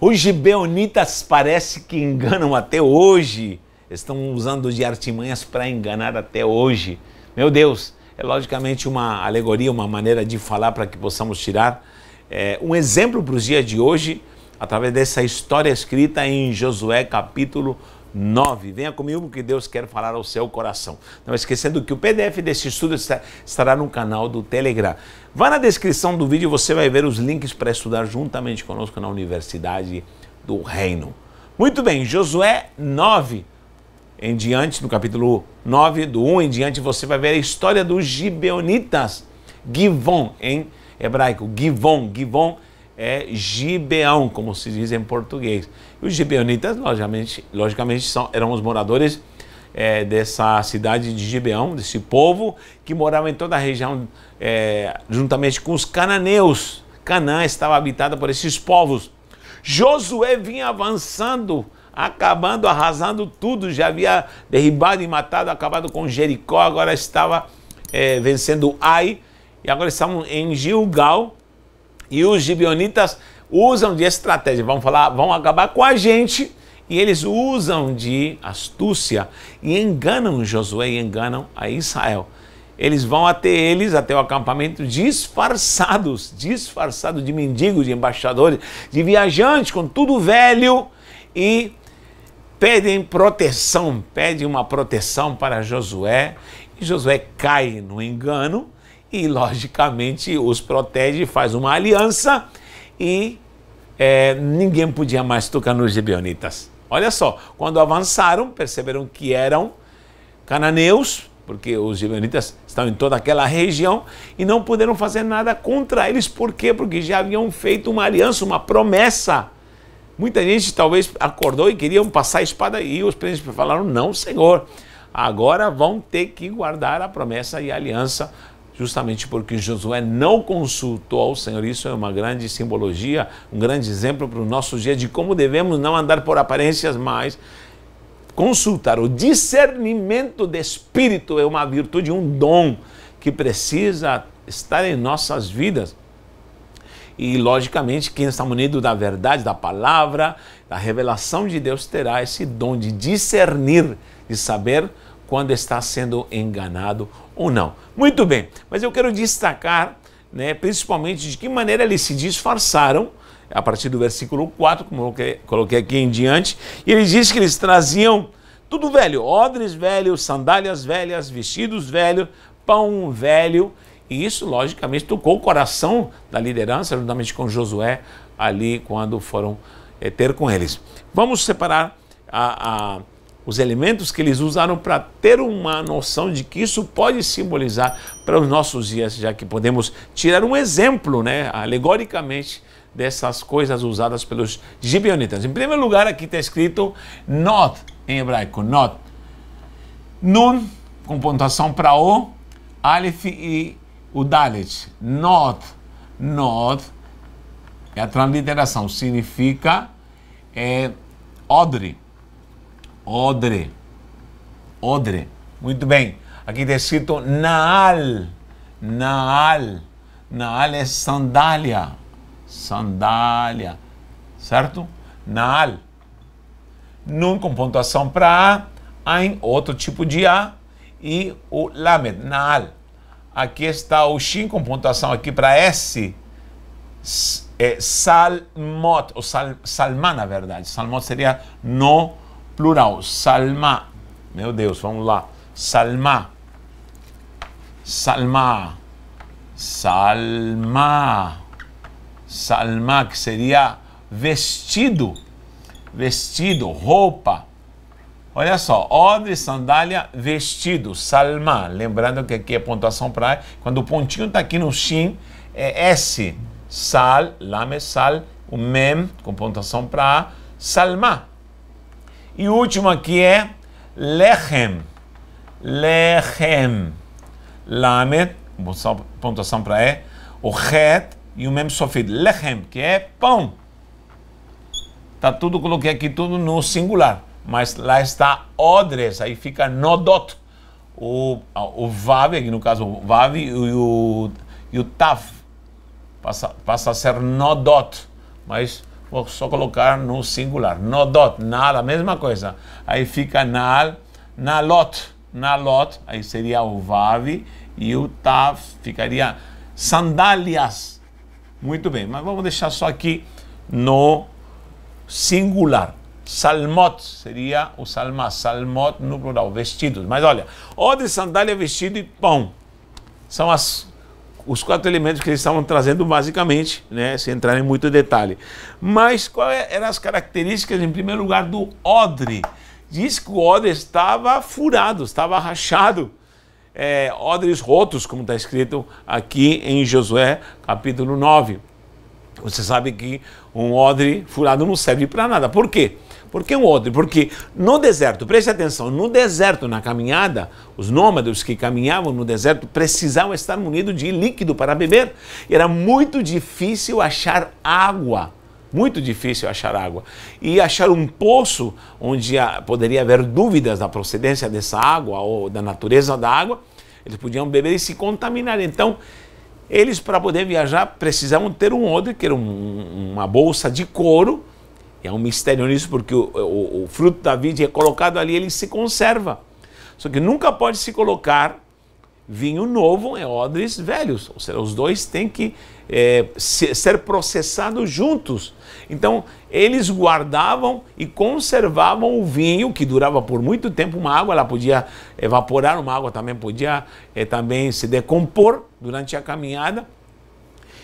Os gibeonitas parece que enganam até hoje. Estão usando de artimanhas para enganar até hoje. Meu Deus, é logicamente uma alegoria, uma maneira de falar para que possamos tirar um exemplo para os dias de hoje, através dessa história escrita em Josué capítulo 9. Venha comigo que Deus quer falar ao seu coração. Não esquecendo que o PDF desse estudo estará no canal do Telegram. Vá na descrição do vídeo e você vai ver os links para estudar juntamente conosco na Universidade do Reino. Muito bem, Josué 9 em diante, no capítulo 9, do 1 em diante, você vai ver a história dos gibeonitas. Givon, em hebraico. Givon é Gibeão, como se diz em português. E os gibeonitas, logicamente eram os moradores dessa cidade de Gibeão, desse povo que morava em toda a região, juntamente com os cananeus. Canaã estava habitada por esses povos. Josué vinha avançando, acabando, arrasando tudo, já havia derribado e matado, acabado com Jericó, agora estava vencendo Ai, e agora estavam em Gilgal, e os gibeonitas usam de estratégia, vão acabar com a gente, e eles usam de astúcia, e enganam Josué, e enganam a Israel. Eles vão até o acampamento disfarçados de mendigos, de embaixadores, de viajantes, com tudo velho, e pedem uma proteção para Josué, e Josué cai no engano, e logicamente os protege, faz uma aliança, e ninguém podia mais tocar nos gibeonitas. Olha só, quando avançaram, perceberam que eram cananeus, porque os gibeonitas estão em toda aquela região, e não puderam fazer nada contra eles. Por quê? Porque já haviam feito uma aliança, uma promessa. Muita gente talvez acordou e queriam passar a espada, e os príncipes falaram: não, Senhor, agora vão ter que guardar a promessa e a aliança, justamente porque Josué não consultou ao Senhor. Isso é uma grande simbologia, um grande exemplo para o nosso dia de como devemos não andar por aparências, mas consultar. O discernimento de espírito é uma virtude, um dom que precisa estar em nossas vidas. E, logicamente, quem está munido da verdade, da palavra, da revelação de Deus, terá esse dom de discernir, de saber quando está sendo enganado ou não. Muito bem, mas eu quero destacar, principalmente, de que maneira eles se disfarçaram, a partir do versículo 4, como eu coloquei aqui em diante, e ele diz que eles traziam tudo velho, odres velhos, sandálias velhas, vestidos velhos, pão velho. E isso, logicamente, tocou o coração da liderança, juntamente com Josué, ali quando foram ter com eles. Vamos separar os elementos que eles usaram para ter uma noção de que isso pode simbolizar para os nossos dias, já que podemos tirar um exemplo, alegoricamente, dessas coisas usadas pelos gibeonitas. Em primeiro lugar, aqui está escrito Nod, em hebraico, Nod. Nun, com pontuação para O, Aleph e o Dalet. Nod. Nod é a transliteração, significa odre. Odre. Odre. Muito bem. Aqui está escrito Naal. Naal. Naal é sandália. Sandália. Certo? Naal. Nun com pontuação para A. Ain, outro tipo de A. E o Lamed. Naal. Aqui está o Shin com pontuação aqui para S. Salmot, ou salmá, na verdade. Salmot seria no plural. Salmá. Meu Deus, vamos lá. Salmá. Salmá. Salmá. Salmá, que seria vestido. Vestido, roupa. Olha só, odre, sandália, vestido, salmá. Lembrando que aqui é pontuação para A. Quando o pontinho está aqui no Shin, é S. Sal, lame, sal, o mem, com pontuação para A, salmá. E o último aqui é lechem. Lechem. Lame, pontuação para E, o het e o mem sofrido. Lechem, que é pão. Tá tudo, coloquei aqui tudo no singular. Mas lá está odres, aí fica nodot. O vav, aqui no caso o vav e o tav, passa a ser nodot. Mas vou só colocar no singular. Nodot, nal, a mesma coisa. Aí fica nal, nalot, nalot, aí seria o vav, e o tav ficaria sandálias. Muito bem, mas vamos deixar só aqui no singular. Salmot seria o salmá, salmot no plural, vestidos. Mas olha, odre, sandália, vestido e pão. São os 4 elementos que eles estavam trazendo basicamente, né, sem entrar em muito detalhe. Mas quais eram as características, em primeiro lugar, do odre? Diz que o odre estava furado, estava rachado. Odres rotos, como está escrito aqui em Josué, capítulo 9. Você sabe que um odre furado não serve para nada. Por quê? Por que um odre? Porque no deserto, preste atenção, no deserto, na caminhada, os nômades que caminhavam no deserto precisavam estar munidos de líquido para beber. Era muito difícil achar água. Muito difícil achar água. E achar um poço onde poderia haver dúvidas da procedência dessa água ou da natureza da água, eles podiam beber e se contaminar. Então, eles, para poder viajar, precisavam ter um odre, que era uma bolsa de couro. E é um mistério nisso, porque o fruto da vide é colocado ali, ele se conserva. Só que nunca pode se colocar vinho novo em odres velhos. Ou seja, os dois têm que ser processados juntos. Então, eles guardavam e conservavam o vinho, que durava por muito tempo. Uma água, ela podia evaporar, uma água também podia também se decompor durante a caminhada.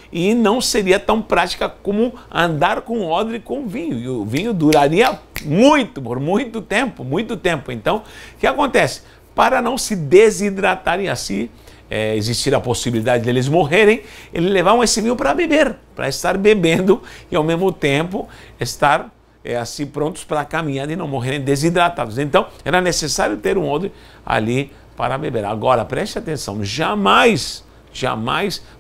E não seria tão prática como andar com odre com vinho. E o vinho duraria por muito tempo, muito tempo. Então, o que acontece? Para não se desidratarem assim, existir a possibilidade deles morrerem, eles levavam esse vinho para beber, para estar bebendo e ao mesmo tempo estar assim prontos para a caminhada e não morrerem desidratados. Então, era necessário ter um odre ali para beber. Agora, preste atenção, jamais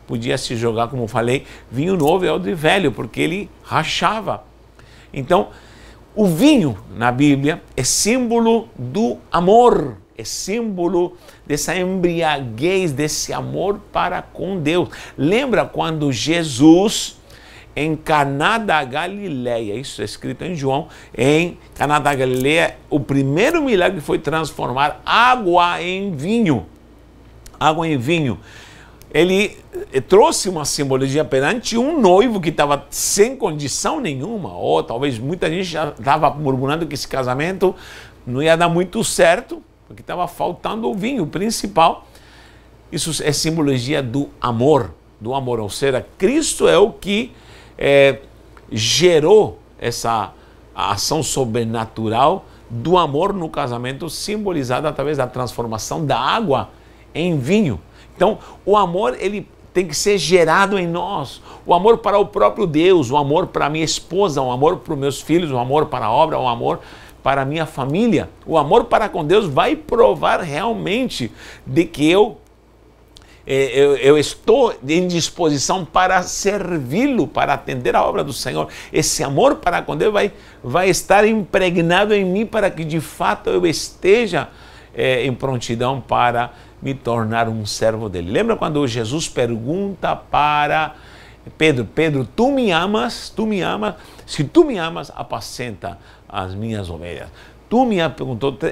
podia se jogar, como eu falei, vinho novo e odre velho, porque ele rachava. Então, o vinho na Bíblia é símbolo do amor, é símbolo dessa embriaguez, desse amor para com Deus. Lembra quando Jesus, em Caná da Galileia, isso é escrito em João, em Caná da Galileia, o primeiro milagre foi transformar água em vinho. Água em vinho. Ele trouxe uma simbologia perante um noivo que estava sem condição nenhuma, ou talvez muita gente já estava murmurando que esse casamento não ia dar muito certo, porque estava faltando o vinho principal. Isso é simbologia do amor, ou seja, Cristo é o que gerou essa ação sobrenatural do amor no casamento, simbolizada através da transformação da água em vinho. Então, o amor, ele tem que ser gerado em nós. O amor para o próprio Deus, o amor para a minha esposa, o amor para os meus filhos, o amor para a obra, o amor para a minha família. O amor para com Deus vai provar realmente de que eu estou em disposição para servi-lo, para atender a obra do Senhor. Esse amor para com Deus vai estar impregnado em mim para que de fato eu esteja em prontidão para me tornar um servo dele. Lembra quando Jesus pergunta para Pedro: Pedro, tu me amas? Se tu me amas, apacenta as minhas ovelhas. Tu me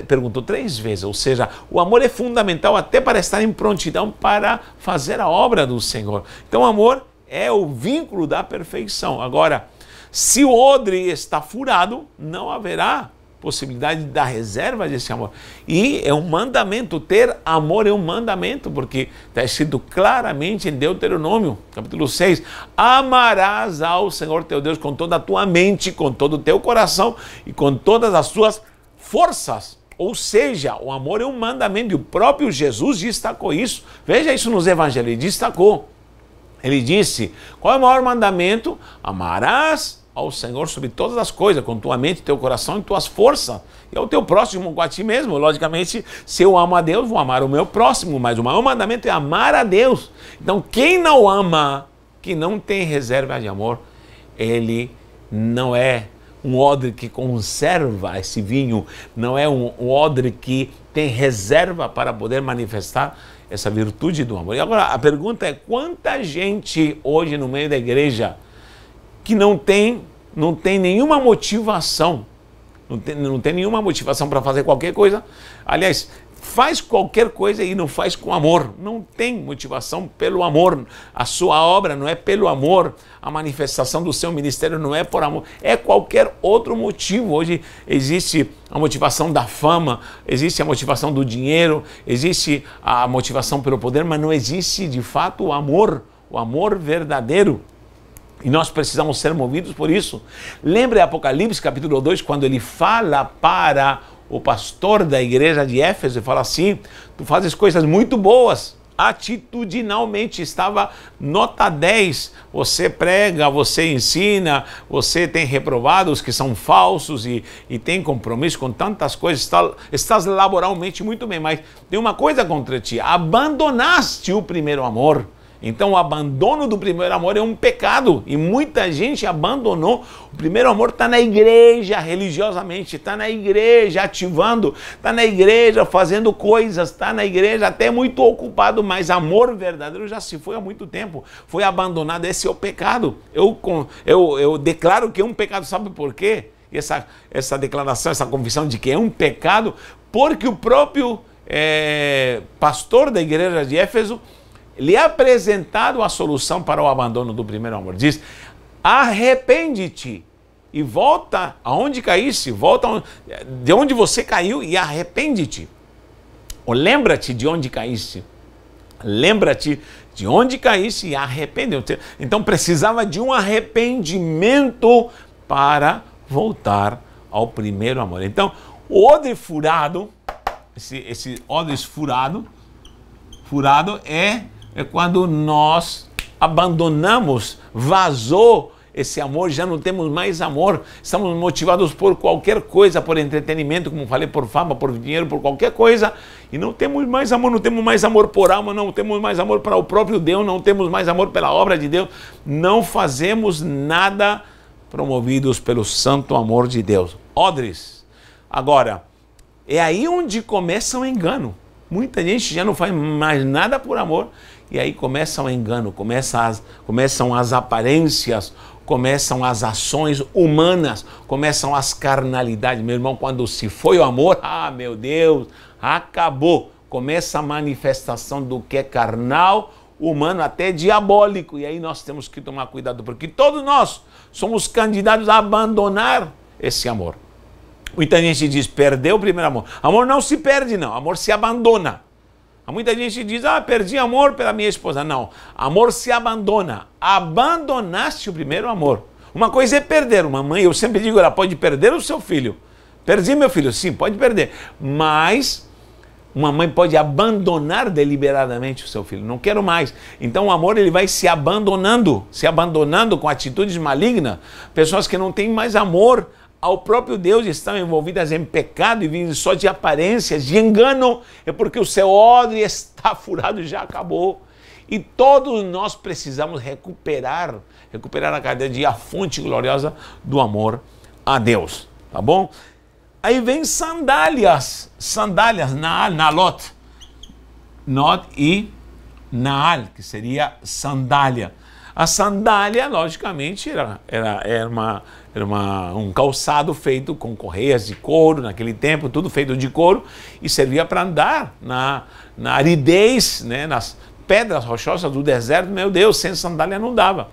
perguntou 3 vezes, ou seja, o amor é fundamental até para estar em prontidão para fazer a obra do Senhor. Então o amor é o vínculo da perfeição. Agora, se o odre está furado, não haverá possibilidade da reserva desse amor. E é um mandamento, ter amor é um mandamento, porque está escrito claramente em Deuteronômio, capítulo 6, amarás ao Senhor teu Deus com toda a tua mente, com todo o teu coração e com todas as tuas forças. Ou seja, o amor é um mandamento, e o próprio Jesus destacou isso. Veja isso nos evangelhos, ele destacou. Ele disse, qual é o maior mandamento? Amarás ao Senhor sobre todas as coisas, com tua mente, teu coração e tuas forças, e ao teu próximo com a ti mesmo. Logicamente, se eu amo a Deus, vou amar o meu próximo, mas o maior mandamento é amar a Deus. Então, quem não ama, que não tem reserva de amor, ele não é um odre que conserva esse vinho, não é um odre que tem reserva para poder manifestar essa virtude do amor. E agora, a pergunta é, quanta gente hoje no meio da igreja que não tem não tem nenhuma motivação. Não tem nenhuma motivação para fazer qualquer coisa. Aliás, faz qualquer coisa e não faz com amor. Não tem motivação pelo amor. A sua obra não é pelo amor. A manifestação do seu ministério não é por amor. É qualquer outro motivo. Hoje existe a motivação da fama, existe a motivação do dinheiro, existe a motivação pelo poder, mas não existe de fato o amor verdadeiro. E nós precisamos ser movidos por isso. Lembra Apocalipse capítulo 2, quando ele fala para o pastor da igreja de Éfeso, ele fala assim: tu fazes coisas muito boas, atitudinalmente, estava nota 10, você prega, você ensina, você tem reprovados que são falsos e tem compromisso com tantas coisas, estás laboralmente muito bem, mas tem uma coisa contra ti, abandonaste o primeiro amor. Então o abandono do primeiro amor é um pecado e muita gente abandonou. O primeiro amor está na igreja religiosamente, está na igreja ativando, está na igreja fazendo coisas, está na igreja até muito ocupado, mas amor verdadeiro já se foi há muito tempo, foi abandonado. Esse é o pecado. Eu declaro que é um pecado, sabe por quê? Essa declaração, essa confissão de que é um pecado, porque o próprio pastor da igreja de Éfeso lhe é apresentado a solução para o abandono do primeiro amor. Diz: arrepende-te e volta aonde caísse, volta de onde você caiu e arrepende-te. Ou lembra-te de onde caísse. Lembra-te de onde caísse e arrepende-te. Então precisava de um arrependimento para voltar ao primeiro amor. Então o odre furado, esse odre furado é quando nós abandonamos, vazou esse amor, já não temos mais amor, estamos motivados por qualquer coisa, por entretenimento, como falei, por fama, por dinheiro, por qualquer coisa, e não temos mais amor, não temos mais amor por alma, não temos mais amor para o próprio Deus, não temos mais amor pela obra de Deus, não fazemos nada promovidos pelo santo amor de Deus. Odres. Agora, é aí onde começa o engano. Muita gente já não faz mais nada por amor, e aí começa o engano, começam as aparências, começam as ações humanas, começam as carnalidades. Meu irmão, quando se foi o amor, meu Deus, acabou. Começa a manifestação do que é carnal, humano, até diabólico. E aí nós temos que tomar cuidado, porque todos nós somos candidatos a abandonar esse amor. Muita gente diz, perdeu o primeiro amor. Amor não se perde, não. Amor se abandona. Muita gente diz, perdi amor pela minha esposa. Não, amor se abandona. Abandonaste o primeiro amor. Uma coisa é perder. Uma mãe, eu sempre digo, ela pode perder o seu filho. Perdi meu filho, sim, pode perder. Mas uma mãe pode abandonar deliberadamente o seu filho. Não quero mais. Então o amor ele vai se abandonando com atitudes malignas. Pessoas que não têm mais amor ao próprio Deus, estão envolvidas em pecado e vivem só de aparências, de engano, é porque o seu odre está furado e já acabou. E todos nós precisamos recuperar a cada dia a fonte gloriosa do amor a Deus, tá bom? Aí vem sandálias, Naalot, Nod e Naal, que seria sandália. A sandália, logicamente, era um calçado feito com correias de couro, naquele tempo, tudo feito de couro, e servia para andar na aridez, né, nas pedras rochosas do deserto. Meu Deus, sem sandália não dava.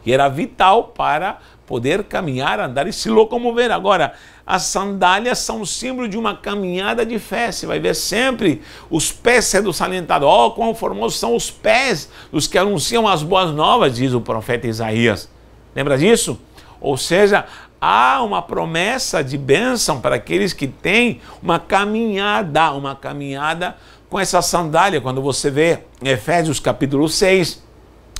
E era vital para poder caminhar, andar e se locomover. Agora, as sandálias são um símbolo de uma caminhada de fé. Você vai ver sempre os pés sendo salientados. Quão formosos são os pés dos que anunciam as boas novas, diz o profeta Isaías. Lembra disso? Ou seja, há uma promessa de bênção para aqueles que têm uma caminhada com essa sandália. Quando você vê em Efésios capítulo 6,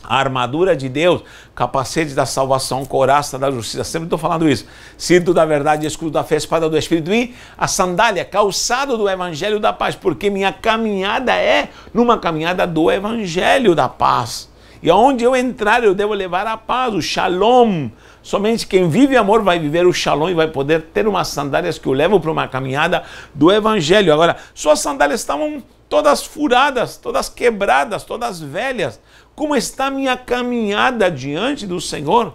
a armadura de Deus, capacete da salvação, couraça da justiça, sempre estou falando isso, cinto da verdade, escudo da fé, espada do Espírito e a sandália, calçado do Evangelho da paz, porque minha caminhada é numa caminhada do Evangelho da paz. E aonde eu entrar, eu devo levar a paz, o shalom. Somente quem vive amor vai viver o shalom e vai poder ter umas sandálias que o levam para uma caminhada do Evangelho. Agora, suas sandálias estavam todas furadas, todas quebradas, todas velhas. Como está a minha caminhada diante do Senhor?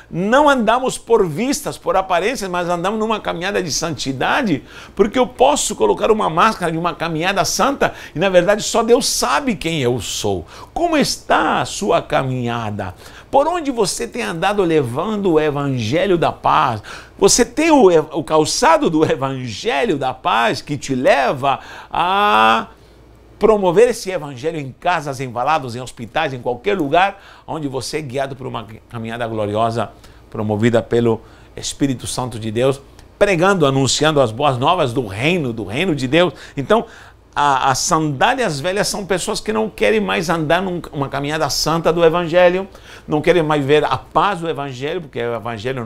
não andamos por vistas, por aparências, mas andamos numa caminhada de santidade, porque eu posso colocar uma máscara de uma caminhada santa e na verdade só Deus sabe quem eu sou. Como está a sua caminhada? Por onde você tem andado levando o evangelho da paz? Você tem o calçado do evangelho da paz que te leva a promover esse evangelho em casas, em valados, em hospitais, em qualquer lugar onde você é guiado por uma caminhada gloriosa, promovida pelo Espírito Santo de Deus, pregando, anunciando as boas novas do reino de Deus. Então, as sandálias velhas são pessoas que não querem mais andar numa caminhada santa do evangelho, não querem mais ver a paz do evangelho, porque o evangelho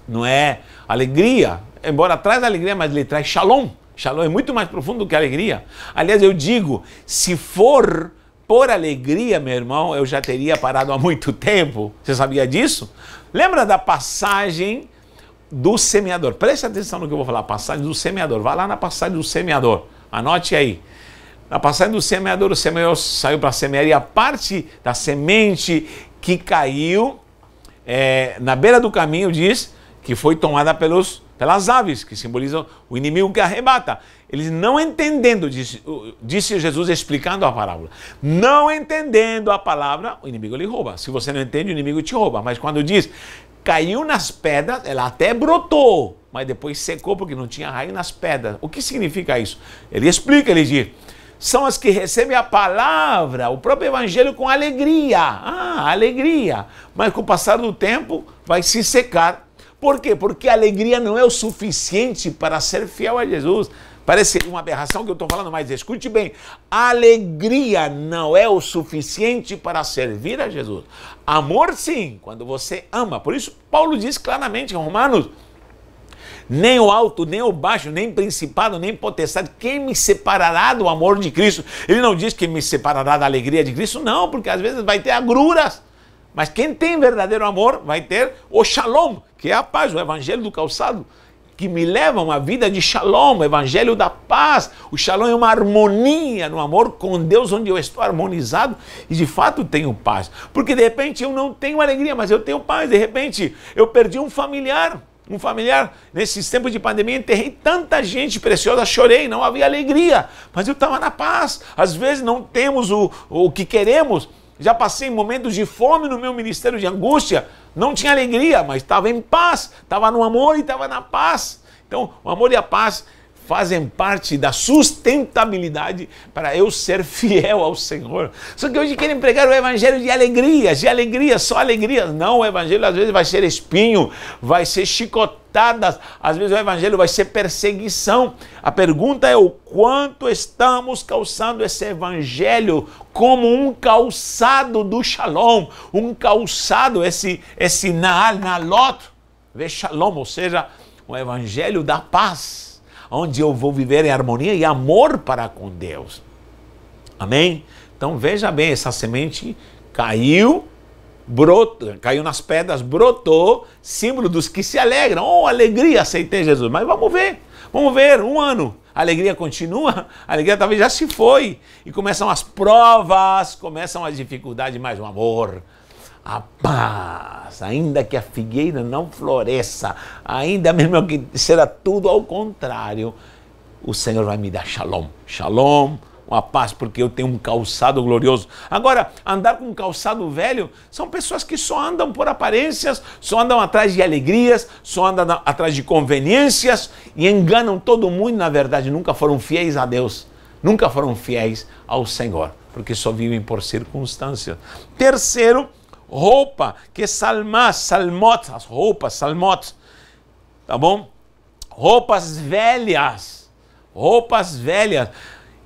não é alegria, embora traz alegria, mas ele traz shalom. Shalom é muito mais profundo do que alegria. Aliás, eu digo, se for por alegria, meu irmão, eu já teria parado há muito tempo. Você sabia disso? Lembra da passagem do semeador? Preste atenção no que eu vou falar, passagem do semeador. Vá lá na passagem do semeador, anote aí. Na passagem do semeador, o semeador saiu para semear e a parte da semente que caiu na beira do caminho diz que foi tomada pelas aves, que simbolizam o inimigo que arrebata. Eles não entendendo, disse Jesus explicando a parábola, não entendendo a palavra, o inimigo lhe rouba. Se você não entende, o inimigo te rouba. Mas quando diz, caiu nas pedras, ela até brotou, mas depois secou porque não tinha raiz nas pedras. O que significa isso? Ele explica, ele diz, são as que recebem a palavra, o próprio evangelho com alegria. Alegria. Mas com o passar do tempo vai se secar. Por quê? Porque a alegria não é o suficiente para ser fiel a Jesus. Parece uma aberração que eu estou falando, mas escute bem. A alegria não é o suficiente para servir a Jesus. Amor sim, quando você ama. Por isso Paulo diz claramente em Romanos, nem o alto, nem o baixo, nem principado, nem potestade, quem me separará do amor de Cristo? Ele não diz que me separará da alegria de Cristo, não, porque às vezes vai ter agruras. Mas quem tem verdadeiro amor vai ter o shalom, que é a paz, o evangelho do calçado, que me leva a uma vida de shalom, o evangelho da paz. O shalom é uma harmonia no amor com Deus, onde eu estou harmonizado e de fato tenho paz. Porque de repente eu não tenho alegria, mas eu tenho paz. De repente eu perdi um familiar, nesses tempos de pandemia, enterrei tanta gente preciosa, chorei, não havia alegria, mas eu estava na paz. Às vezes não temos o que queremos. Já passei momentos de fome no meu ministério, de angústia, não tinha alegria, mas estava em paz, estava no amor e estava na paz. Então, o amor e a paz fazem parte da sustentabilidade para eu ser fiel ao Senhor. Só que hoje querem pregar o evangelho de alegria, só alegria. Não, o evangelho às vezes vai ser espinho, vai ser chicotadas, às vezes o evangelho vai ser perseguição. A pergunta é o quanto estamos calçando esse evangelho como um calçado do shalom, um calçado, esse nalot, ve shalom, ou seja, o evangelho da paz, onde eu vou viver em harmonia e amor para com Deus. Amém? Então veja bem, essa semente caiu nas pedras, brotou, símbolo dos que se alegram. Oh, alegria, aceitei Jesus. Mas vamos ver, um ano. A alegria continua, a alegria talvez já se foi. E começam as provas, começam as dificuldades, mas o amor, a paz, ainda que a figueira não floresça, ainda mesmo que será tudo ao contrário, o Senhor vai me dar shalom, uma paz, porque eu tenho um calçado glorioso. Agora, andar com um calçado velho são pessoas que só andam por aparências, só andam atrás de alegrias, só andam atrás de conveniências e enganam todo mundo, na verdade nunca foram fiéis a Deus, nunca foram fiéis ao Senhor, porque só vivem por circunstâncias. Terceiro, roupa, que é salmot, as roupas, salmot, tá bom? Roupas velhas.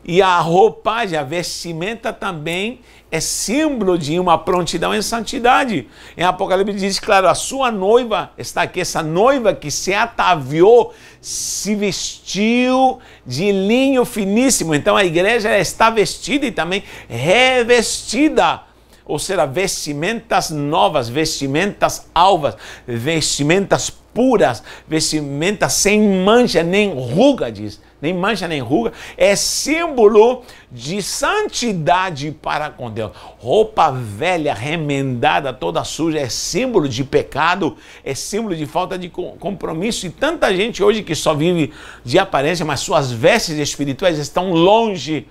E a roupagem, a vestimenta também é símbolo de uma prontidão em santidade. Em Apocalipse diz, claro, a sua noiva está aqui, essa noiva que se ataviou, se vestiu de linho finíssimo. Então a igreja está vestida e também revestida. Ou seja, vestimentas novas, vestimentas alvas, vestimentas puras, vestimentas sem mancha nem ruga, diz. Nem mancha nem ruga, é símbolo de santidade para com Deus. Roupa velha, remendada, toda suja, é símbolo de pecado, é símbolo de falta de compromisso. E tanta gente hoje que só vive de aparência, mas suas vestes espirituais estão longe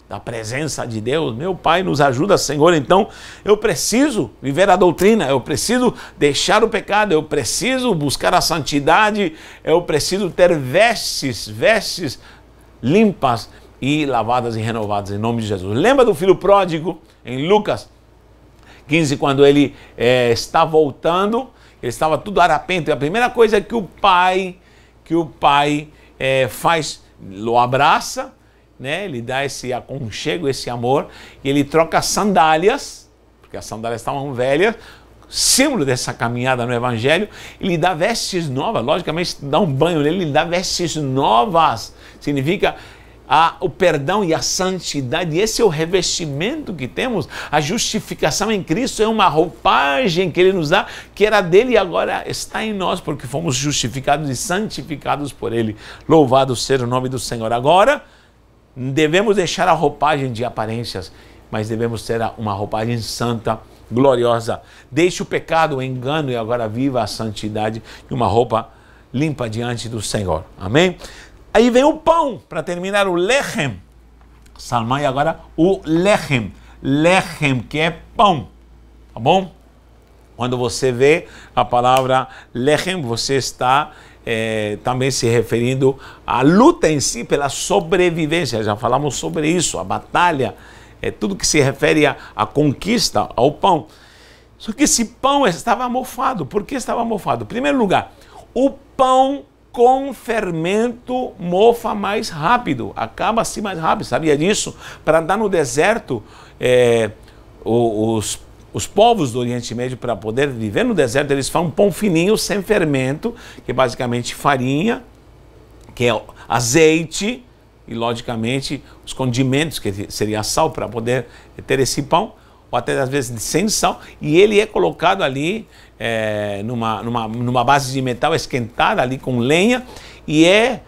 da presença de Deus. Meu Pai, nos ajuda, Senhor. Então, eu preciso viver a doutrina, eu preciso deixar o pecado, eu preciso buscar a santidade, eu preciso ter vestes limpas e lavadas e renovadas, em nome de Jesus. Lembra do filho pródigo, em Lucas 15, quando ele está voltando, ele estava tudo arapento, e a primeira coisa que o pai faz, o abraça, né? Ele dá esse aconchego, esse amor, e ele troca as sandálias, porque as sandálias estavam velhas, símbolo dessa caminhada no Evangelho. Ele dá vestes novas, logicamente dá um banho nele, ele dá vestes novas, significa o perdão e a santidade. E esse é o revestimento que temos. A justificação em Cristo é uma roupagem que Ele nos dá, que era dele e agora está em nós, porque fomos justificados e santificados por Ele. Louvado seja o nome do Senhor. Agora, devemos deixar a roupagem de aparências, mas devemos ter uma roupagem santa, gloriosa. Deixe o pecado, o engano e agora viva a santidade e uma roupa limpa diante do Senhor. Amém? Aí vem o pão, para terminar, o lechem. Salmai agora o lechem. Lechem, que é pão. Tá bom? Quando você vê a palavra lechem, você está também se referindo à luta em si pela sobrevivência. Já falamos sobre isso, a batalha, tudo que se refere à conquista, ao pão. Só que esse pão estava mofado. Por que estava mofado? Em primeiro lugar, o pão com fermento mofa mais rápido, acaba-se mais rápido. Sabia disso? Para andar no deserto, os povos do Oriente Médio, para poder viver no deserto, eles fazem um pão fininho, sem fermento, que é basicamente farinha, que é azeite, e logicamente os condimentos, que seria sal, para poder ter esse pão, ou até às vezes sem sal, e ele é colocado ali numa base de metal esquentada ali com lenha, e é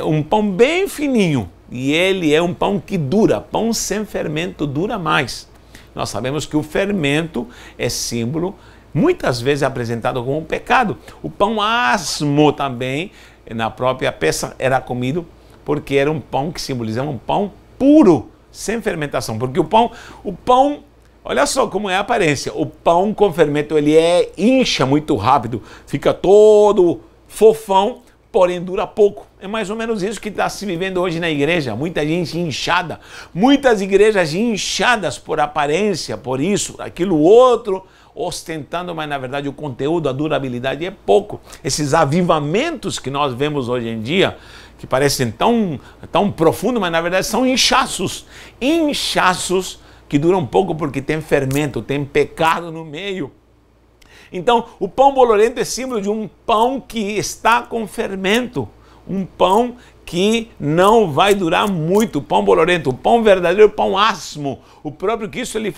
um pão bem fininho, e ele é um pão que dura. Pão sem fermento dura mais. Nós sabemos que o fermento é símbolo, muitas vezes apresentado como um pecado. O pão asmo também, na própria peça, era comido porque era um pão que simbolizava um pão puro, sem fermentação. Porque o pão, olha só como é a aparência. O pão com fermento, ele incha muito rápido, fica todo fofão, porém dura pouco. É mais ou menos isso que está se vivendo hoje na igreja. Muita gente inchada, muitas igrejas inchadas por aparência, por isso, aquilo outro, ostentando, mas na verdade o conteúdo, a durabilidade é pouco. Esses avivamentos que nós vemos hoje em dia, que parecem tão profundos, mas na verdade são inchaços. Inchaços que duram pouco porque tem fermento, tem pecado no meio. Então, o pão bolorento é símbolo de um pão que está com fermento. Um pão que não vai durar muito. O pão bolorento, o pão verdadeiro, o pão asmo. O próprio Cristo ele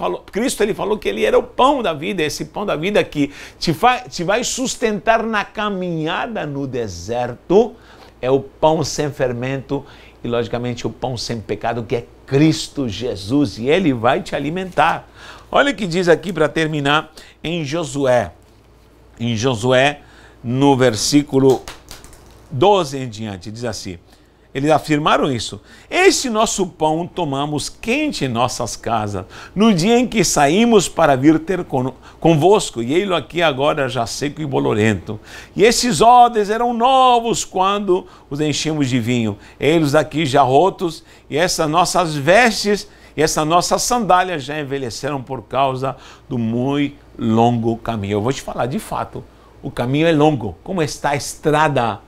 falou que ele era o pão da vida, esse pão da vida que te vai sustentar na caminhada no deserto. É o pão sem fermento e, logicamente, o pão sem pecado, que é Cristo Jesus. E Ele vai te alimentar. Olha o que diz aqui para terminar em Josué. Em Josué, no versículo 12 em diante, diz assim, eles afirmaram isso: este nosso pão tomamos quente em nossas casas, no dia em que saímos para vir ter convosco, e ele aqui agora já seco e bolorento. E esses odres eram novos quando os enchemos de vinho, eles aqui já rotos, e essas nossas vestes e essas nossas sandálias já envelheceram por causa do muito longo caminho. Eu vou te falar, de fato, o caminho é longo. Como está a estrada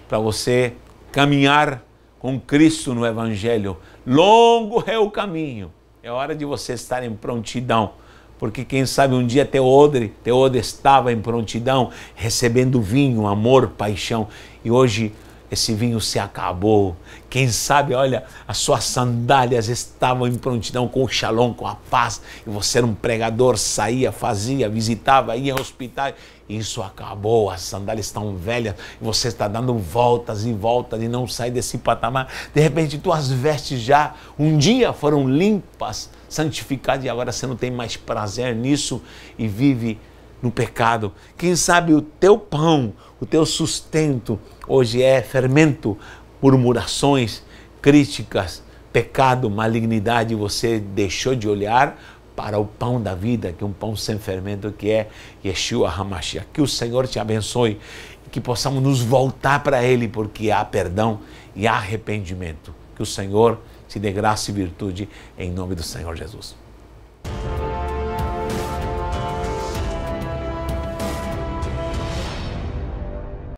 para você caminhar com Cristo no Evangelho? Longo é o caminho. É hora de você estar em prontidão. Porque quem sabe um dia teu odre estava em prontidão, recebendo vinho, amor, paixão. E hoje esse vinho se acabou. Quem sabe, olha, as suas sandálias estavam em prontidão com o shalom, com a paz. E você era um pregador, saía, fazia, visitava, ia ao hospital. Isso acabou, as sandálias estão velhas, e você está dando voltas e voltas e não sai desse patamar. De repente, tuas vestes já um dia foram limpas, santificadas, e agora você não tem mais prazer nisso e vive no pecado. Quem sabe o teu pão, o teu sustento hoje é fermento, murmurações, críticas, pecado, malignidade. Você deixou de olhar para o pão da vida, que é um pão sem fermento, que é Yeshua HaMashiach. Que o Senhor te abençoe e que possamos nos voltar para Ele, porque há perdão e há arrependimento. Que o Senhor te dê graça e virtude em nome do Senhor Jesus.